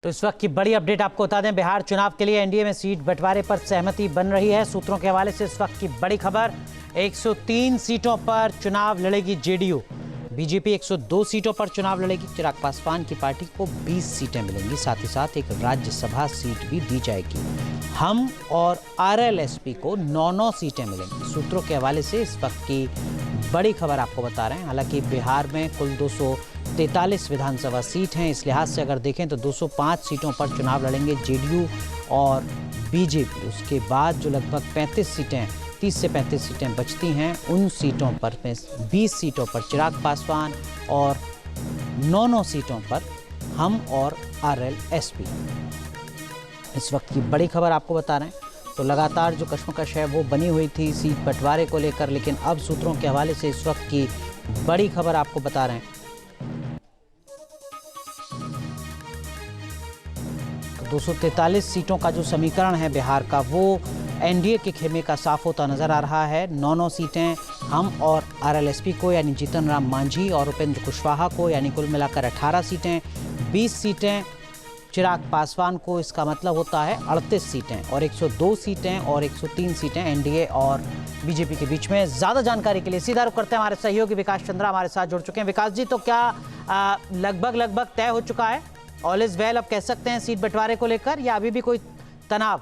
तो इस वक्त की बड़ी अपडेट आपको बता दें, बिहार चुनाव के लिए एनडीए में सीट बंटवारे पर सहमति बन रही है। सूत्रों के हवाले से इस वक्त की बड़ी खबर, 103 सीटों पर चुनाव लड़ेगी जेडीयू। बीजेपी 102 सीटों पर चुनाव लड़ेगी। चिराग पासवान की पार्टी को 20 सीटें मिलेंगी, साथ ही साथ एक राज्यसभा सीट भी दी जाएगी। हम और आरएलएसपी को 9-9 सीटें मिलेंगी। सूत्रों के हवाले से इस वक्त की बड़ी खबर आपको बता रहे हैं। हालांकि बिहार में कुल 243 विधानसभा सीट हैं। इस लिहाज से अगर देखें तो 205 सीटों पर चुनाव लड़ेंगे जेडीयू और बीजेपी। उसके बाद जो लगभग 35 सीटें, 30 से 35 सीटें बचती हैं, उन सीटों पर 20 सीटों पर चिराग पासवान और 9-9 सीटों पर हम और आरएलएसपी। इस वक्त की बड़ी खबर आपको बता रहे हैं। तो लगातार जो कश्मकश है वो बनी हुई थी सीट बंटवारे को लेकर, लेकिन अब सूत्रों के हवाले से इस वक्त की बड़ी खबर आपको बता रहे हैं। तो 243 सीटों का जो समीकरण है बिहार का, वो एनडीए के खेमे का साफ होता नजर आ रहा है। 9-9 सीटें हम और आरएलएसपी को यानी जीतन राम मांझी और उपेंद्र कुशवाहा को, यानी कुल मिलाकर 18 सीटें। 20 सीटें चिराग पासवान को, इसका मतलब होता है 38 सीटें। और 102 सीटें और 103 सीटें एनडीए और बीजेपी के बीच में। ज्यादा जानकारी के लिए सीधा रुख करते हैं, हमारे सहयोगी विकास चंद्रा हमारे साथ जुड़ चुके हैं। विकास जी, तो क्या लगभग तय हो चुका है, ऑल इज वेल अब कह सकते हैं सीट बंटवारे को लेकर, या अभी भी कोई तनाव?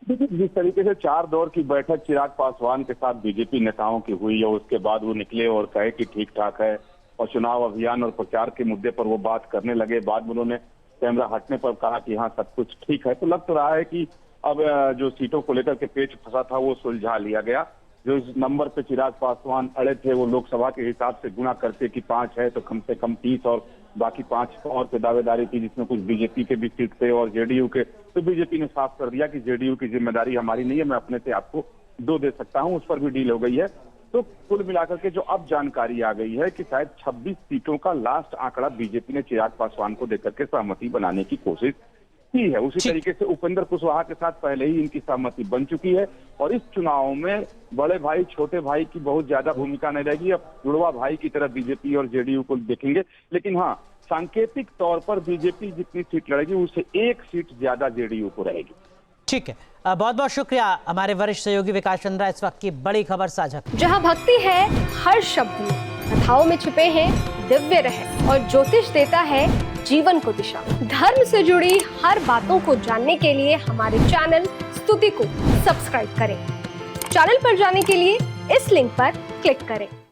जिस तरीके से 4 दौर की बैठक चिराग पासवान के साथ बीजेपी नेताओं की हुई और उसके बाद वो निकले और कहे कि ठीक ठाक है, और चुनाव अभियान और प्रचार के मुद्दे पर वो बात करने लगे। बाद में उन्होंने कैमरा हटने पर कहा कि हाँ सब कुछ ठीक है। तो लग तो रहा है कि अब जो सीटों को लेकर के पेच फंसा था वो सुलझा लिया गया। जो इस नंबर पे चिराग पासवान अड़े थे, वो लोकसभा के हिसाब से गुणा करते कि 5 है तो कम से कम 30 और बाकी 5 और पे दावेदारी की, जिसमें कुछ बीजेपी के भी सीट थे और जेडीयू के। तो बीजेपी ने साफ कर दिया कि जेडीयू की जिम्मेदारी हमारी नहीं है, मैं अपने से आपको 2 दे सकता हूं। उस पर भी डील हो गई है। तो कुल मिलाकर के जो अब जानकारी आ गई है कि शायद 26 सीटों का लास्ट आंकड़ा बीजेपी ने चिराग पासवान को देकर के सहमति बनाने की कोशिश की है। उसी तरीके से उपेंद्र कुशवाहा के साथ पहले ही इनकी सहमति बन चुकी है। और इस चुनाव में बड़े भाई छोटे भाई की बहुत ज्यादा भूमिका नहीं रहेगी। अब जुड़वा भाई की तरह बीजेपी और जेडीयू को देखेंगे। लेकिन हाँ, सांकेतिक तौर पर बीजेपी जितनी सीट लड़ेगी उससे 1 सीट ज्यादा जेडीयू को रहेगी। ठीक है, बहुत बहुत शुक्रिया हमारे वरिष्ठ सहयोगी विकास चंद्रा इस वक्त की बड़ी खबर साझा। जहां भक्ति है हर शब्द में, कथाओं में छुपे हैं दिव्य रहस्य, और ज्योतिष देता है जीवन को दिशा। धर्म से जुड़ी हर बातों को जानने के लिए हमारे चैनल स्तुति को सब्सक्राइब करें। चैनल पर जाने के लिए इस लिंक पर क्लिक करें।